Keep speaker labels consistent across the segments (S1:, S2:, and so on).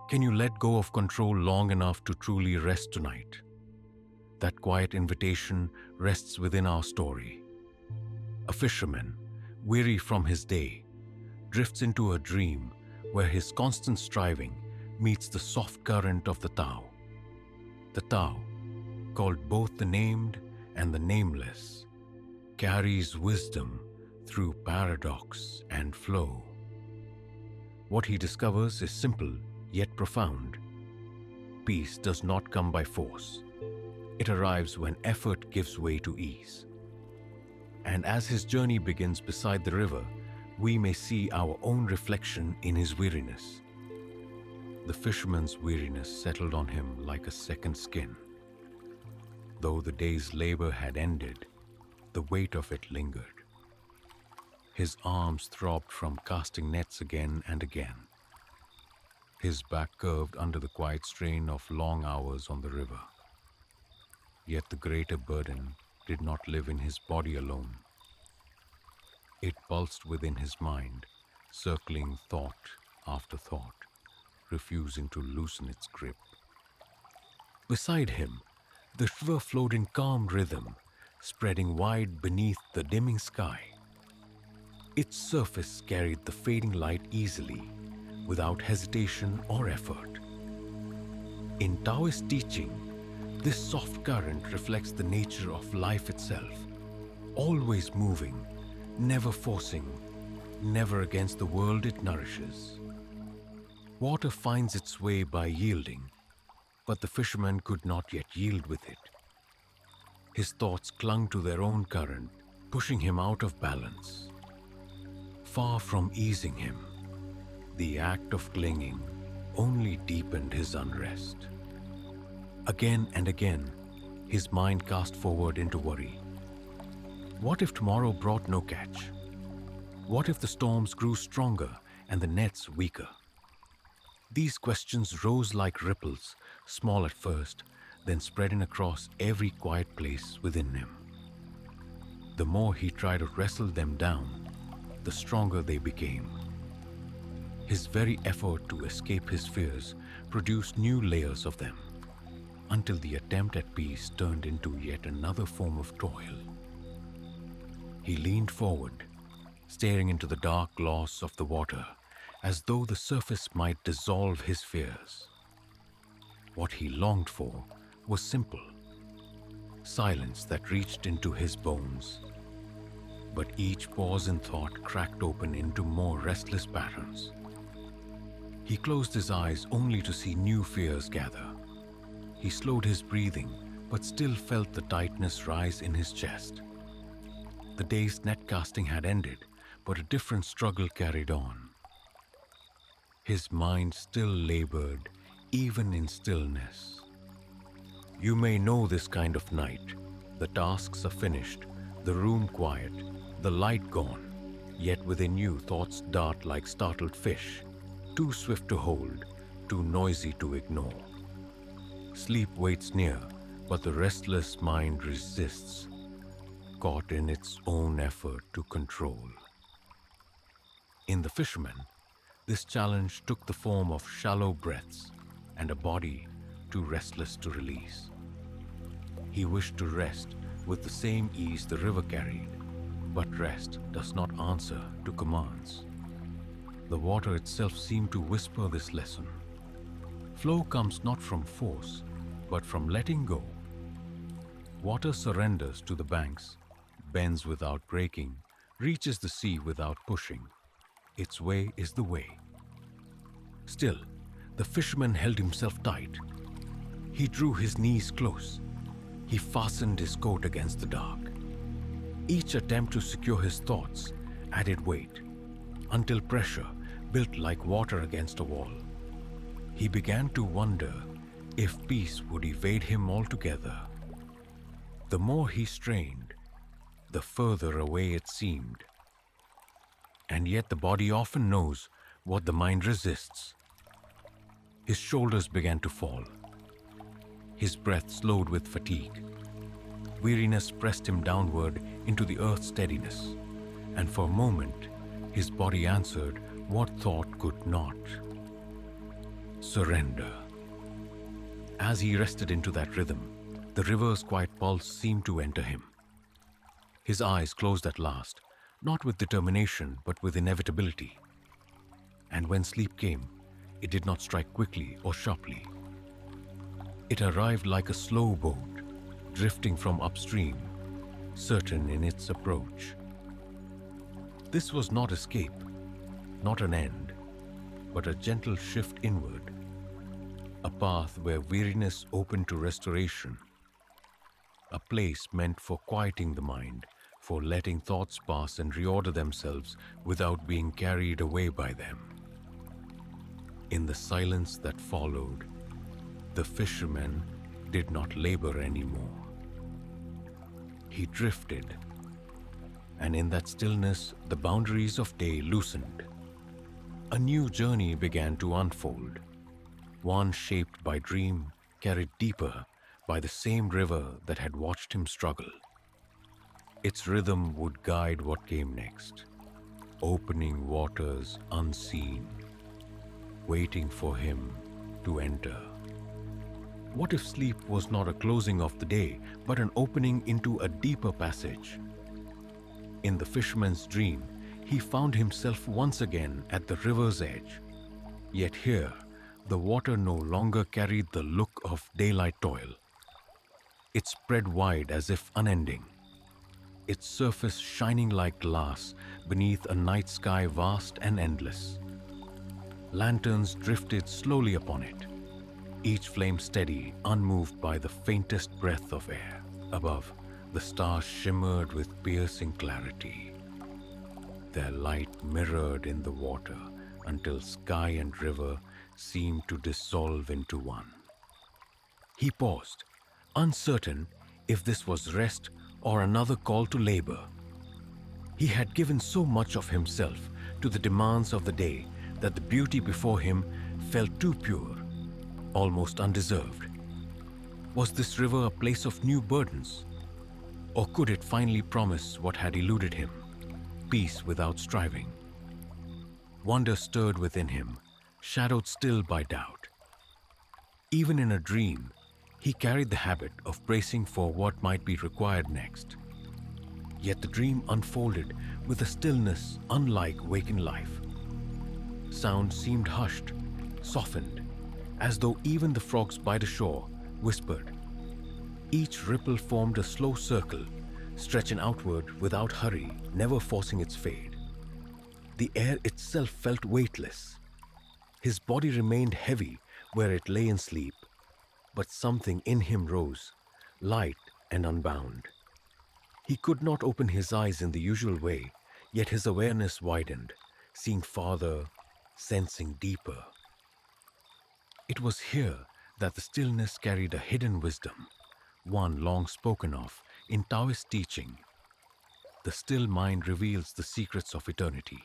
S1: Can you let go of control long enough to truly rest tonight? That quiet invitation rests within our story. A fisherman, weary from his day, drifts into a dream where his constant striving meets the soft current of the Tao. The Tao, called both the named and the nameless, carries wisdom through paradox and flow. What he discovers is simple yet profound. Peace does not come by force. It arrives when effort gives way to ease. And as his journey begins beside the river, we may see our own reflection in his weariness. The fisherman's weariness settled on him like a second skin. Though the day's labor had ended, the weight of it lingered. His arms throbbed from casting nets again and again. His back curved under the quiet strain of long hours on the river. Yet the greater burden did not live in his body alone. It pulsed within his mind, circling thought after thought, refusing to loosen its grip. Beside him, the river flowed in calm rhythm, spreading wide beneath the dimming sky. Its surface carried the fading light easily, without hesitation or effort. In Taoist teaching, this soft current reflects the nature of life itself, always moving, never forcing, never against the world it nourishes. Water finds its way by yielding, but the fisherman could not yet yield with it. His thoughts clung to their own current, pushing him out of balance. Far from easing him, the act of clinging only deepened his unrest. Again and again, his mind cast forward into worry. What if tomorrow brought no catch? What if the storms grew stronger and the nets weaker? These questions rose like ripples, small at first, then spreading across every quiet place within him. The more he tried to wrestle them down, the stronger they became. His very effort to escape his fears produced new layers of them, until the attempt at peace turned into yet another form of toil. He leaned forward, staring into the dark gloss of the water, as though the surface might dissolve his fears. What he longed for was simple: silence that reached into his bones. But each pause in thought cracked open into more restless patterns. He closed his eyes only to see new fears gather. He slowed his breathing, but still felt the tightness rise in his chest. The day's net casting had ended, but a different struggle carried on. His mind still labored, even in stillness. You may know this kind of night. The tasks are finished, the room quiet, the light gone, yet within you thoughts dart like startled fish, too swift to hold, too noisy to ignore. Sleep waits near, but the restless mind resists, caught in its own effort to control. In the fisherman, this challenge took the form of shallow breaths and a body too restless to release. He wished to rest with the same ease the river carried, but rest does not answer to commands. The water itself seemed to whisper this lesson. Flow comes not from force, but from letting go. Water surrenders to the banks, bends without breaking, reaches the sea without pushing. Its way is the way. Still, the fisherman held himself tight. He drew his knees close. He fastened his coat against the dark. Each attempt to secure his thoughts added weight, until pressure built like water against a wall. He began to wonder if peace would evade him altogether. The more he strained, the further away it seemed. And yet the body often knows what the mind resists. His shoulders began to fall. His breath slowed with fatigue. Weariness pressed him downward into the earth's steadiness, and for a moment his body answered what thought could not. surrender. As he rested into that rhythm, the river's quiet pulse seemed to enter him. His eyes closed at last, not with determination but with inevitability. And when sleep came, it did not strike quickly or sharply. It arrived like a slow boat, drifting from upstream, certain in its approach. This was not escape, not an end, but a gentle shift inward, a path where weariness opened to restoration, a place meant for quieting the mind, for letting thoughts pass and reorder themselves without being carried away by them. In the silence that followed, the fisherman did not labor anymore. He drifted, and in that stillness, the boundaries of day loosened. A new journey began to unfold, one shaped by dream, carried deeper by the same river that had watched him struggle. Its rhythm would guide what came next, opening waters unseen, waiting for him to enter. What if sleep was not a closing of the day, but an opening into a deeper passage? In the fisherman's dream, he found himself once again at the river's edge. Yet here, the water no longer carried the look of daylight toil. It spread wide as if unending, its surface shining like glass beneath a night sky vast and endless. Lanterns drifted slowly upon it, each flame steady, unmoved by the faintest breath of air. Above, the stars shimmered with piercing clarity, their light mirrored in the water until sky and river seemed to dissolve into one. He paused, uncertain if this was rest or another call to labor. He had given so much of himself to the demands of the day that the beauty before him felt too pure, almost undeserved. Was this river a place of new burdens? Or could it finally promise what had eluded him, peace without striving? Wonder stirred within him, shadowed still by doubt. Even in a dream, he carried the habit of bracing for what might be required next. Yet the dream unfolded with a stillness unlike waking life. Sound seemed hushed, softened, as though even the frogs by the shore whispered. Each ripple formed a slow circle, stretching outward without hurry, never forcing its fade. The air itself felt weightless. His body remained heavy where it lay in sleep, but something in him rose, light and unbound. He could not open his eyes in the usual way, yet his awareness widened, seeing farther, sensing deeper. It was here that the stillness carried a hidden wisdom, one long spoken of in Taoist teaching. The still mind reveals the secrets of eternity.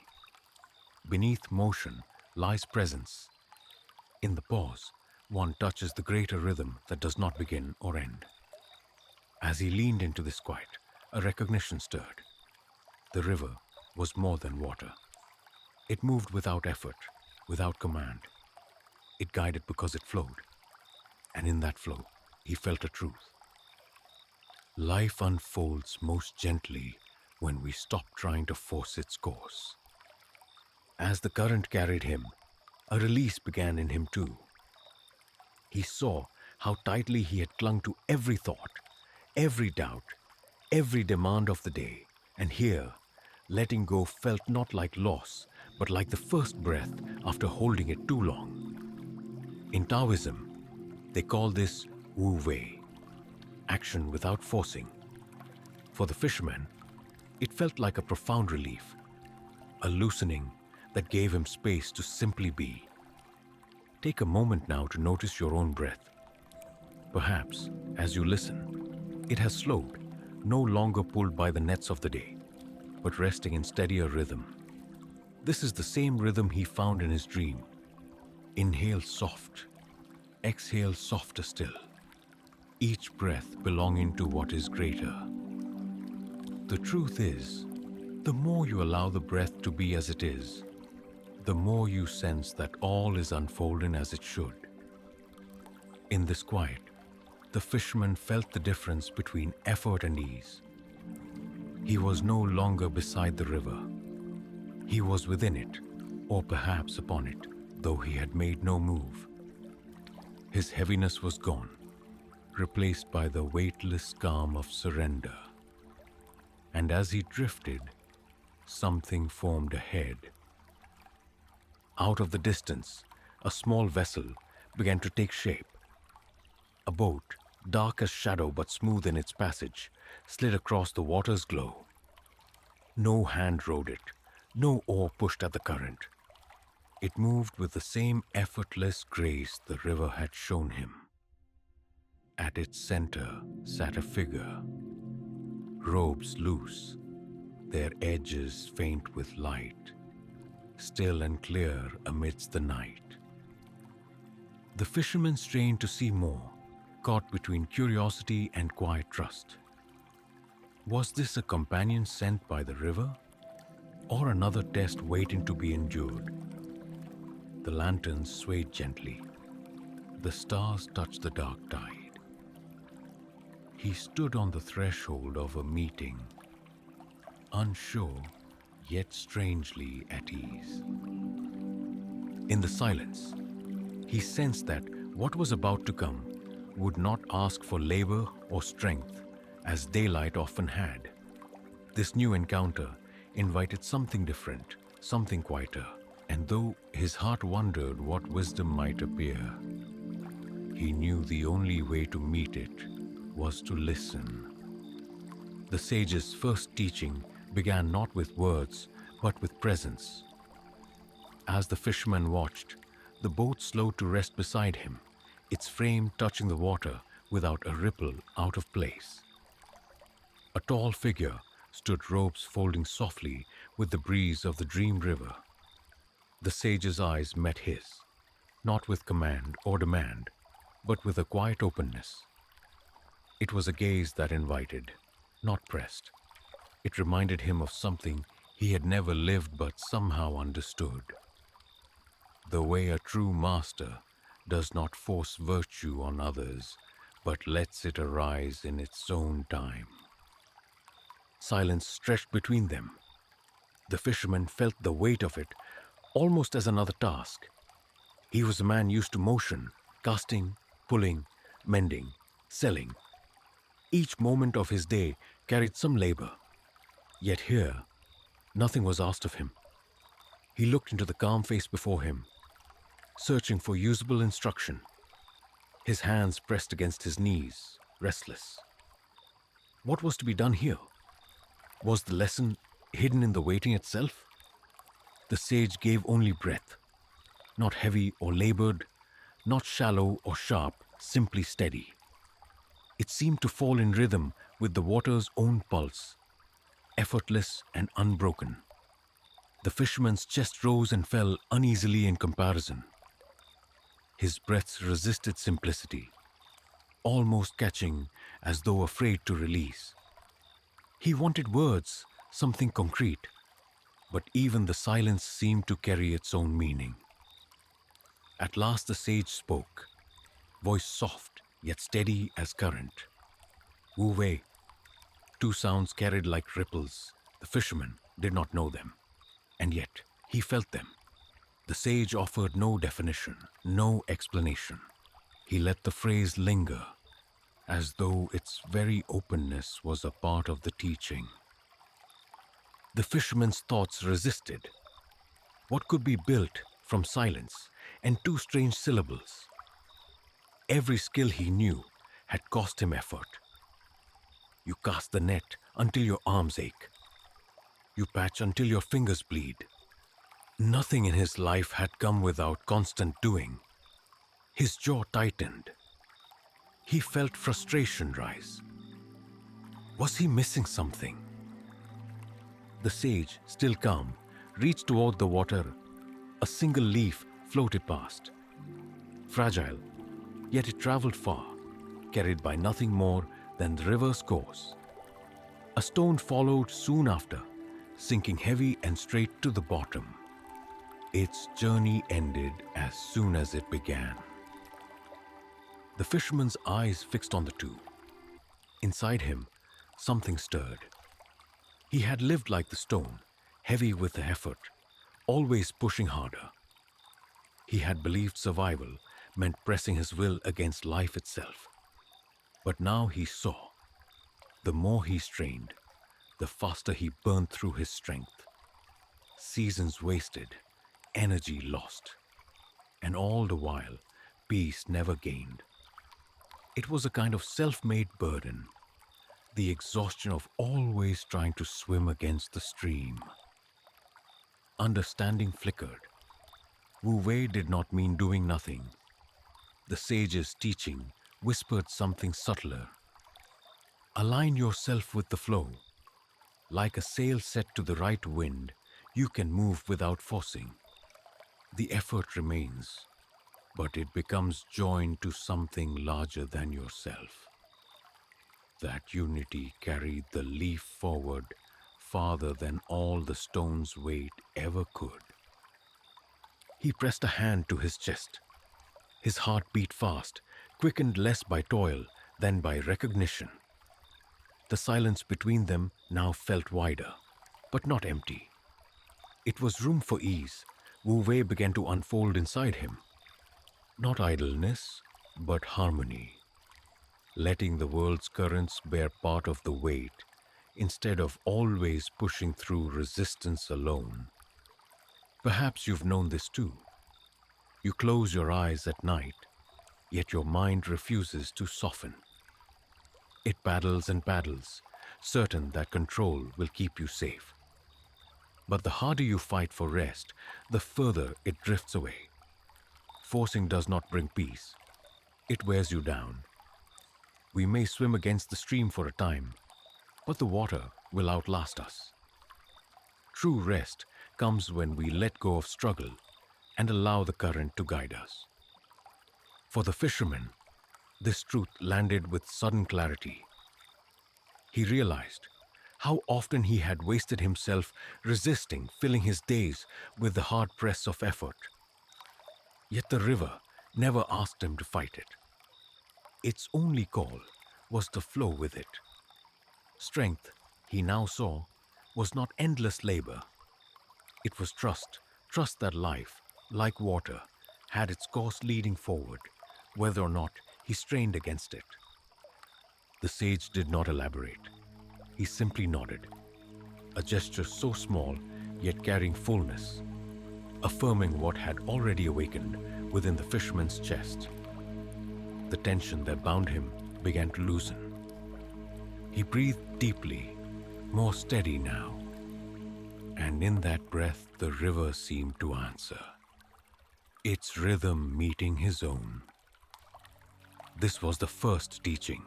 S1: Beneath motion lies presence. In the pause, one touches the greater rhythm that does not begin or end. As he leaned into this quiet, a recognition stirred. The river was more than water. It moved without effort, without command. It guided because it flowed. And in that flow, he felt a truth. Life unfolds most gently when we stop trying to force its course. As the current carried him, a release began in him too. He saw how tightly he had clung to every thought, every doubt, every demand of the day, and here, letting go felt not like loss, but like the first breath after holding it too long. In Taoism, they call this Wu Wei, action without forcing. For the fisherman, it felt like a profound relief, a loosening that gave him space to simply be. Take a moment now to notice your own breath. Perhaps, as you listen, it has slowed, no longer pulled by the nets of the day, but resting in steadier rhythm. This is the same rhythm he found in his dream. Inhale soft, exhale softer still, each breath belonging to what is greater. The truth is, the more you allow the breath to be as it is, the more you sense that all is unfolding as it should. In this quiet, the fisherman felt the difference between effort and ease. He was no longer beside the river. He was within it, or perhaps upon it, though he had made no move. His heaviness was gone, replaced by the weightless calm of surrender. And as he drifted, something formed ahead. Out of the distance, a small vessel began to take shape. A boat, dark as shadow but smooth in its passage, slid across the water's glow. No hand rowed it, no oar pushed at the current. It moved with the same effortless grace the river had shown him. At its center sat a figure, robes loose, their edges faint with light, still and clear amidst the night. The fisherman strained to see more, caught between curiosity and quiet trust. Was this a companion sent by the river, or another test waiting to be endured? The lanterns swayed gently. The stars touched the dark tide. He stood on the threshold of a meeting, unsure, yet strangely at ease. In the silence, he sensed that what was about to come would not ask for labor or strength, as daylight often had. This new encounter invited something different, something quieter, and though his heart wondered what wisdom might appear, he knew the only way to meet it was to listen. The sage's first teaching began not with words, but with presence. As the fisherman watched, the boat slowed to rest beside him, its frame touching the water without a ripple out of place. A tall figure stood, robes folding softly with the breeze of the dream river. The sage's eyes met his, not with command or demand, but with a quiet openness. It was a gaze that invited, not pressed. It reminded him of something he had never lived but somehow understood. The way a true master does not force virtue on others, but lets it arise in its own time. Silence stretched between them. The fisherman felt the weight of it, almost as another task. He was a man used to motion, casting, pulling, mending, selling. Each moment of his day carried some labor. Yet here, nothing was asked of him. He looked into the calm face before him, searching for usable instruction. His hands pressed against his knees, restless. What was to be done here? Was the lesson hidden in the waiting itself? The sage gave only breath, not heavy or labored, not shallow or sharp, simply steady. It seemed to fall in rhythm with the water's own pulse, effortless and unbroken. The fisherman's chest rose and fell uneasily in comparison. His breaths resisted simplicity, almost catching as though afraid to release. He wanted words, something concrete, but even the silence seemed to carry its own meaning. At last the sage spoke, voice soft yet steady as current. Wu Wei. Two sounds carried like ripples. The fisherman did not know them, and yet he felt them. The sage offered no definition, no explanation. He let the phrase linger, as though its very openness was a part of the teaching. The fisherman's thoughts resisted. What could be built from silence and two strange syllables? Every skill he knew had cost him effort. You cast the net until your arms ache. You patch until your fingers bleed. Nothing in his life had come without constant doing. His jaw tightened. He felt frustration rise. Was he missing something? The sage, still calm, reached toward the water. A single leaf floated past. Fragile, yet it traveled far, carried by nothing more than the river's course. A stone followed soon after, sinking heavy and straight to the bottom. Its journey ended as soon as it began. The fisherman's eyes fixed on the two. Inside him, something stirred. He had lived like the stone, heavy with the effort, always pushing harder. He had believed survival meant pressing his will against life itself. But now he saw. The more he strained, the faster he burned through his strength. Seasons wasted, energy lost, and all the while, peace never gained. It was a kind of self-made burden, the exhaustion of always trying to swim against the stream. Understanding flickered. Wu Wei did not mean doing nothing. The sage's teaching whispered something subtler. Align yourself with the flow. Like a sail set to the right wind, you can move without forcing. The effort remains, but it becomes joined to something larger than yourself. That unity carried the leaf forward farther than all the stone's weight ever could. He pressed a hand to his chest. His heart beat fast, quickened less by toil than by recognition. The silence between them now felt wider, but not empty. It was room for ease. Wu Wei began to unfold inside him. Not idleness, but harmony. Letting the world's currents bear part of the weight, instead of always pushing through resistance alone. Perhaps you've known this too. You close your eyes at night, yet your mind refuses to soften. It paddles and paddles, certain that control will keep you safe. But the harder you fight for rest, the further it drifts away. Forcing does not bring peace. It wears you down. We may swim against the stream for a time, but the water will outlast us. True rest comes when we let go of struggle and allow the current to guide us. For the fisherman, this truth landed with sudden clarity. He realized how often he had wasted himself resisting, filling his days with the hard press of effort. Yet the river never asked him to fight it. Its only call was to flow with it. Strength, he now saw, was not endless labor. It was trust that life, like water, had its course leading forward, whether or not he strained against it. The sage did not elaborate. He simply nodded, a gesture so small, yet carrying fullness, affirming what had already awakened within the fisherman's chest. The tension that bound him began to loosen. He breathed deeply, more steady now, and in that breath the river seemed to answer, its rhythm meeting his own. This was the first teaching.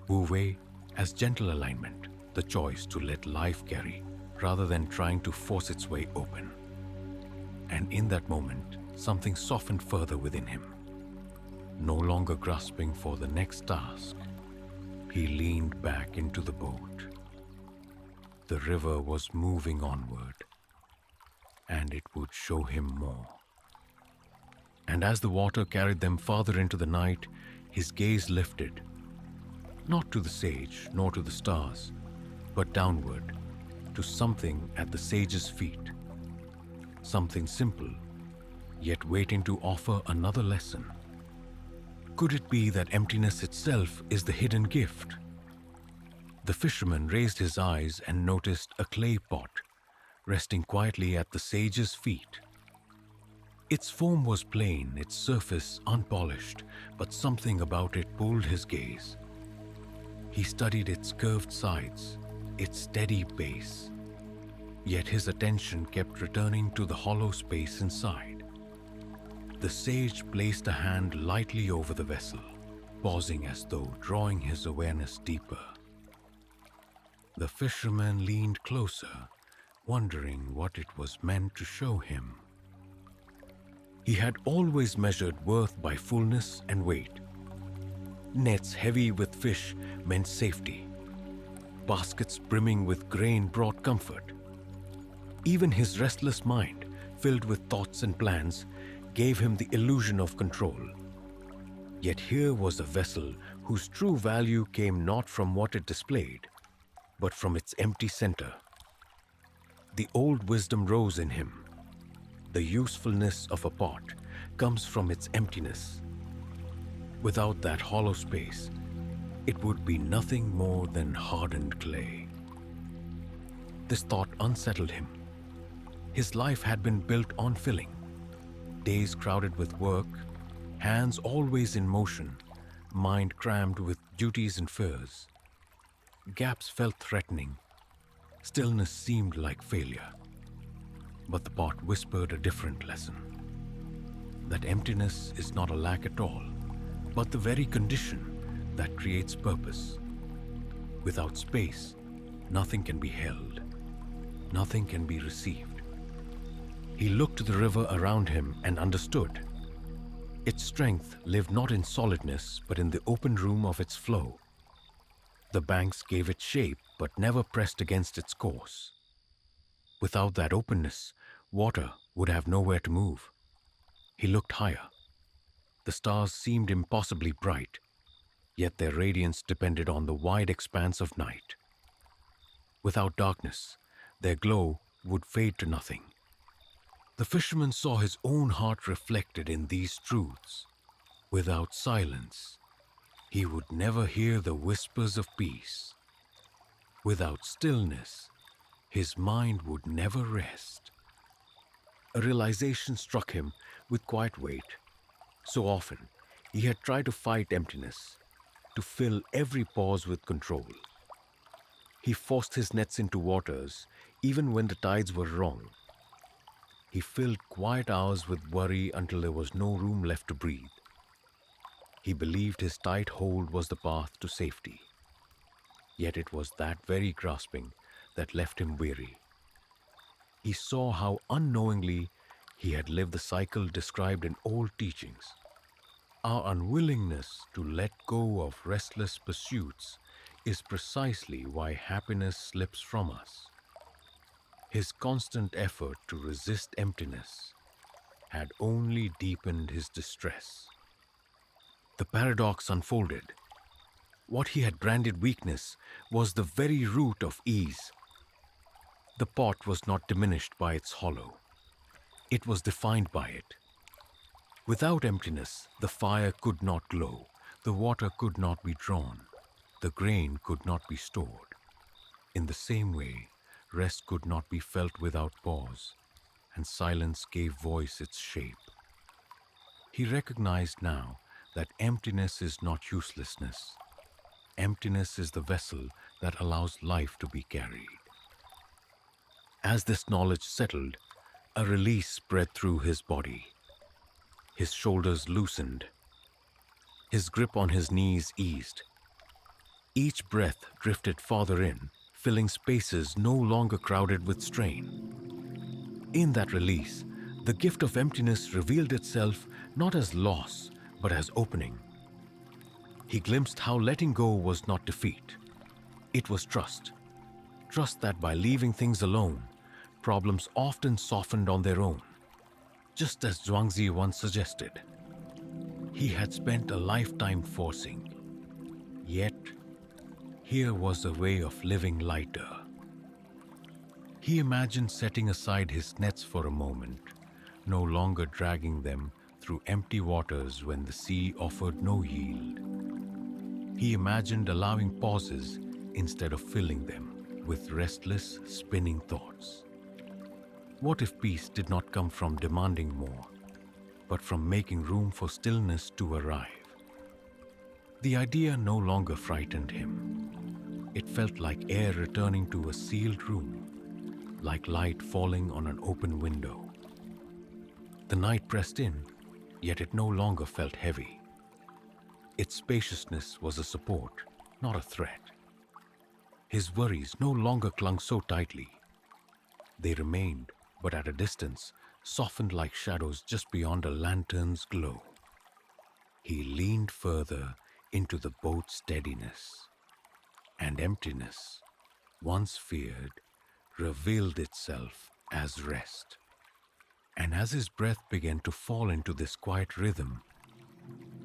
S1: Wu Wei as gentle alignment, the choice to let life carry rather than trying to force its way open. And in that moment, something softened further within him. No longer grasping for the next task, he leaned back into the boat. The river was moving onward, and it would show him more. And as the water carried them farther into the night, his gaze lifted, not to the sage nor to the stars, but downward to something at the sage's feet. Something simple, yet waiting to offer another lesson. Could it be that emptiness itself is the hidden gift? The fisherman raised his eyes and noticed a clay pot resting quietly at the sage's feet. Its form was plain, its surface unpolished, but something about it pulled his gaze. He studied its curved sides, its steady base. Yet his attention kept returning to the hollow space inside. The sage placed a hand lightly over the vessel, pausing as though drawing his awareness deeper. The fisherman leaned closer, wondering what it was meant to show him. He had always measured worth by fullness and weight. Nets heavy with fish meant safety. Baskets brimming with grain brought comfort. Even his restless mind, filled with thoughts and plans, gave him the illusion of control. Yet here was a vessel whose true value came not from what it displayed, but from its empty center. The old wisdom rose in him. The usefulness of a pot comes from its emptiness. Without that hollow space, it would be nothing more than hardened clay. This thought unsettled him. His life had been built on filling. Days crowded with work, hands always in motion, mind crammed with duties and fears. Gaps felt threatening. Stillness seemed like failure. But the pot whispered a different lesson. That emptiness is not a lack at all, but the very condition that creates purpose. Without space, nothing can be held. Nothing can be received. He looked to the river around him and understood. Its strength lived not in solidness, but in the open room of its flow. The banks gave it shape, but never pressed against its course. Without that openness, water would have nowhere to move. He looked higher. The stars seemed impossibly bright, yet their radiance depended on the wide expanse of night. Without darkness, their glow would fade to nothing. The fisherman saw his own heart reflected in these truths. Without silence, he would never hear the whispers of peace. Without stillness, his mind would never rest. A realization struck him with quiet weight. So often, he had tried to fight emptiness, to fill every pause with control. He forced his nets into waters, even when the tides were wrong. He filled quiet hours with worry until there was no room left to breathe. He believed his tight hold was the path to safety. Yet it was that very grasping that left him weary. He saw how unknowingly he had lived the cycle described in old teachings. Our unwillingness to let go of restless pursuits is precisely why happiness slips from us. His constant effort to resist emptiness had only deepened his distress. The paradox unfolded. What he had branded weakness was the very root of ease. The pot was not diminished by its hollow. It was defined by it. Without emptiness, the fire could not glow, the water could not be drawn, the grain could not be stored. In the same way, rest could not be felt without pause, and silence gave voice its shape. He recognized now that emptiness is not uselessness. Emptiness is the vessel that allows life to be carried. As this knowledge settled, a release spread through his body. His shoulders loosened. His grip on his knees eased. Each breath drifted farther in, filling spaces no longer crowded with strain. In that release, the gift of emptiness revealed itself not as loss, but as opening. He glimpsed how letting go was not defeat. It was trust. Trust that by leaving things alone, problems often softened on their own. Just as Zhuangzi once suggested. He had spent a lifetime forcing. Yet, here was a way of living lighter. He imagined setting aside his nets for a moment, no longer dragging them through empty waters when the sea offered no yield. He imagined allowing pauses instead of filling them with restless, spinning thoughts. What if peace did not come from demanding more, but from making room for stillness to arrive? The idea no longer frightened him. It felt like air returning to a sealed room, like light falling on an open window. The night pressed in, yet it no longer felt heavy. Its spaciousness was a support, not a threat. His worries no longer clung so tightly. They remained, but at a distance, softened like shadows just beyond a lantern's glow. He leaned further into the boat's steadiness, and emptiness, once feared, revealed itself as rest. And as his breath began to fall into this quiet rhythm,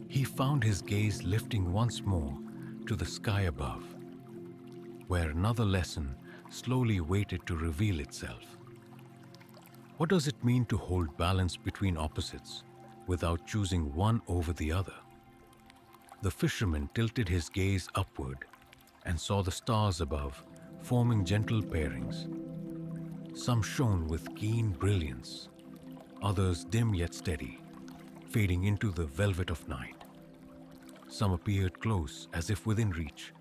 S1: he found his gaze lifting once more to the sky above, where another lesson slowly waited to reveal itself. What does it mean to hold balance between opposites without choosing one over the other? The fisherman tilted his gaze upward and saw the stars above forming gentle pairings. Some shone with keen brilliance, others dim yet steady, fading into the velvet of night. Some appeared close as if within reach,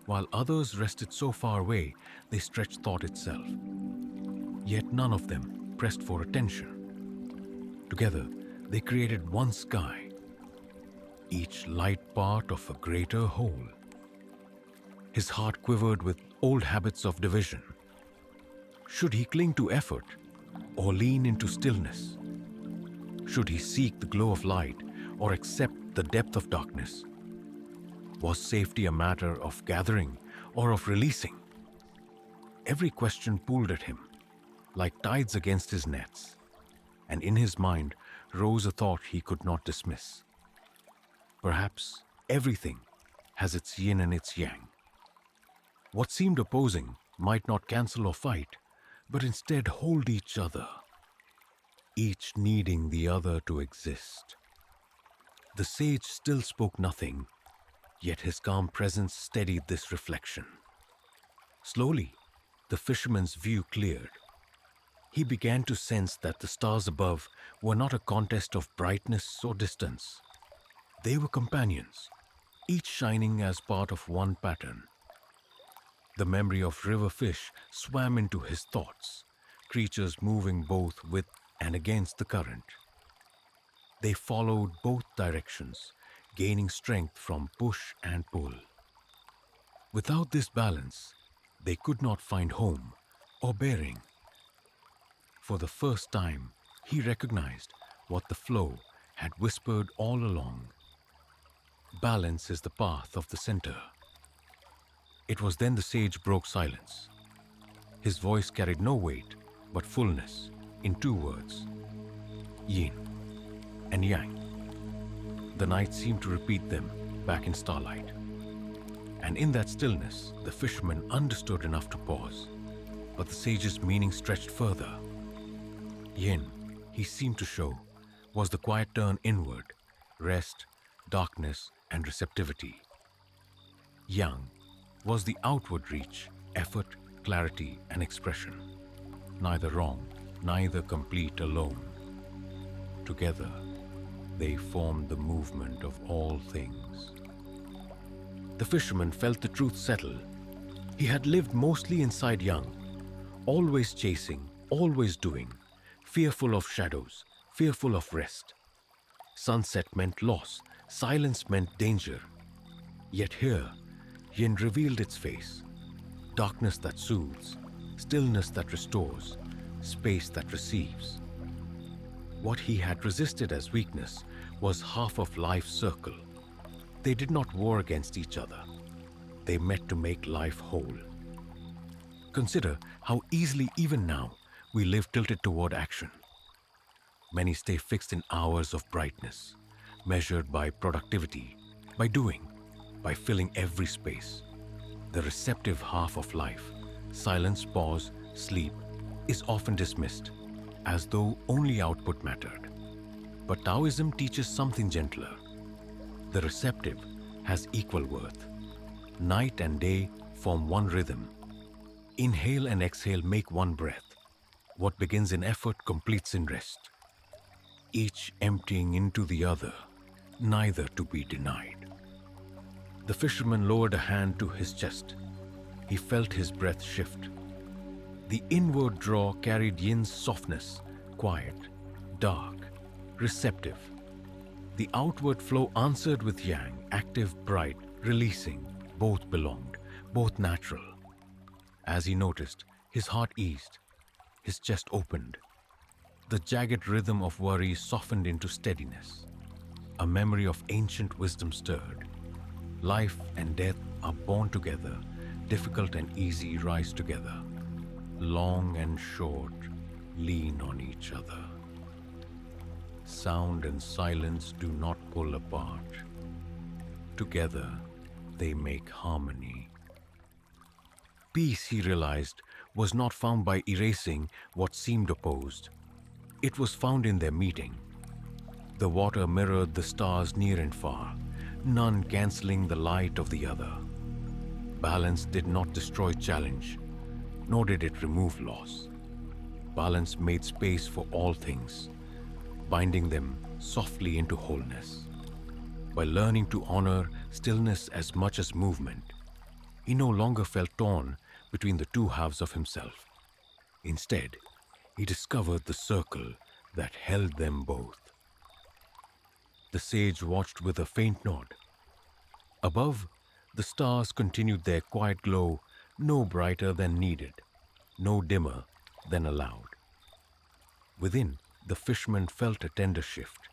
S1: while others rested so far away they stretched thought itself. Yet none of them pressed for attention. Together, they created one sky, each light part of a greater whole. His heart quivered with old habits of division. Should he cling to effort or lean into stillness? Should he seek the glow of light or accept the depth of darkness? Was safety a matter of gathering or of releasing? Every question pulled at him, like tides against his nets, and in his mind rose a thought he could not dismiss. Perhaps everything has its yin and its yang. What seemed opposing might not cancel or fight, but instead hold each other, each needing the other to exist. The sage still spoke nothing, yet his calm presence steadied this reflection. Slowly, the fisherman's view cleared. He began to sense that the stars above were not a contest of brightness or distance. They were companions, each shining as part of one pattern. The memory of river fish swam into his thoughts, creatures moving both with and against the current. They followed both directions, gaining strength from push and pull. Without this balance, they could not find home or bearing. For the first time, he recognized what the flow had whispered all along. Balance is the path of the center. It was then the sage broke silence. His voice carried no weight, but fullness, in two words: yin and yang. The night seemed to repeat them back in starlight. And in that stillness, the fisherman understood enough to pause, but the sage's meaning stretched further. Yin, he seemed to show, was the quiet turn inward, rest, darkness, and receptivity. Yang was the outward reach, effort, clarity, and expression. Neither wrong, neither complete alone. Together, they formed the movement of all things. The fisherman felt the truth settle. He had lived mostly inside Yang, always chasing, always doing, fearful of shadows, fearful of rest. Sunset meant loss, silence meant danger. Yet here, Yin revealed its face: darkness that soothes, stillness that restores, space that receives. What he had resisted as weakness was half of life's circle. They did not war against each other. They met to make life whole. Consider how easily even now we live tilted toward action. Many stay fixed in hours of brightness, measured by productivity, by doing, by filling every space. The receptive half of life, silence, pause, sleep, is often dismissed, as though only output mattered. But Taoism teaches something gentler. The receptive has equal worth. Night and day form one rhythm. Inhale and exhale make one breath. What begins in effort completes in rest. Each emptying into the other, neither to be denied. The fisherman lowered a hand to his chest. He felt his breath shift. The inward draw carried Yin's softness, quiet, dark, receptive. The outward flow answered with Yang, active, bright, releasing. Both belonged, both natural. As he noticed, his heart eased, his chest opened. The jagged rhythm of worry softened into steadiness. A memory of ancient wisdom stirred. Life and death are born together, difficult and easy rise together. Long and short lean on each other. Sound and silence do not pull apart. Together, they make harmony. Peace, he realized, was not found by erasing what seemed opposed. It was found in their meeting. The water mirrored the stars near and far, none canceling the light of the other. Balance did not destroy challenge, nor did it remove loss. Balance made space for all things, binding them softly into wholeness. By learning to honor stillness as much as movement, he no longer felt torn between the two halves of himself. Instead, he discovered the circle that held them both. The sage watched with a faint nod. Above, the stars continued their quiet glow, no brighter than needed, no dimmer than allowed. Within, the fisherman felt a tender shift.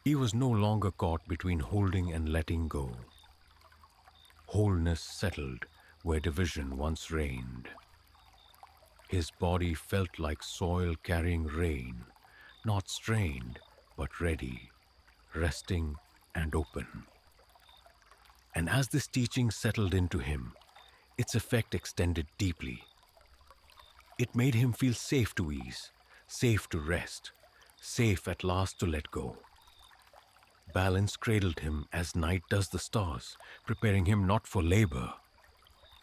S1: He was no longer caught between holding and letting go. Wholeness settled where division once reigned. His body felt like soil carrying rain, not strained, but ready, resting and open. And as this teaching settled into him, its effect extended deeply. It made him feel safe to ease, safe to rest, safe at last to let go. Balance cradled him as night does the stars, preparing him not for labor,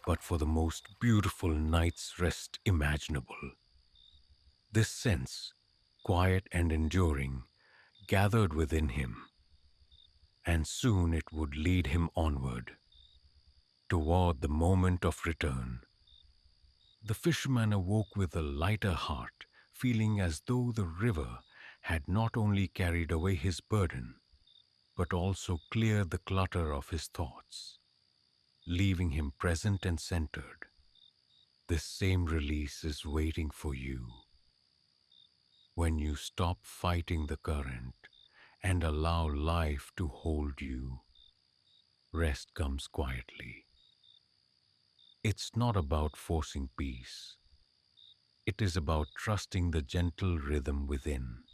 S1: but for the most beautiful night's rest imaginable. This sense, quiet and enduring, gathered within him, and soon it would lead him onward, toward the moment of return. The fisherman awoke with a lighter heart, feeling as though the river had not only carried away his burden, but also cleared the clutter of his thoughts, leaving him present and centered. This same release is waiting for you. When you stop fighting the current and allow life to hold you, rest comes quietly. It's not about forcing peace. It is about trusting the gentle rhythm within,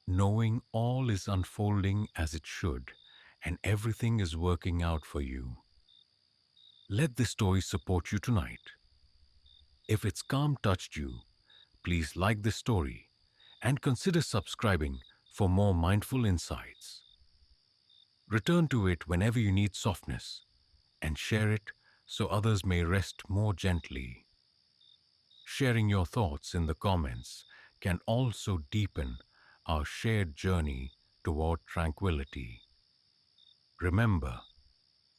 S1: knowing all is unfolding as it should and everything is working out for you. Let this story support you tonight. If its calm touched you, please like this story and consider subscribing for more mindful insights. Return to it whenever you need softness and share it so others may rest more gently. Sharing your thoughts in the comments can also deepen our shared journey toward tranquility. Remember,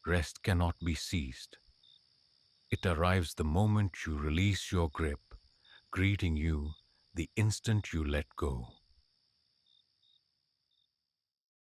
S1: rest cannot be seized. It arrives the moment you release your grip, greeting you the instant you let go.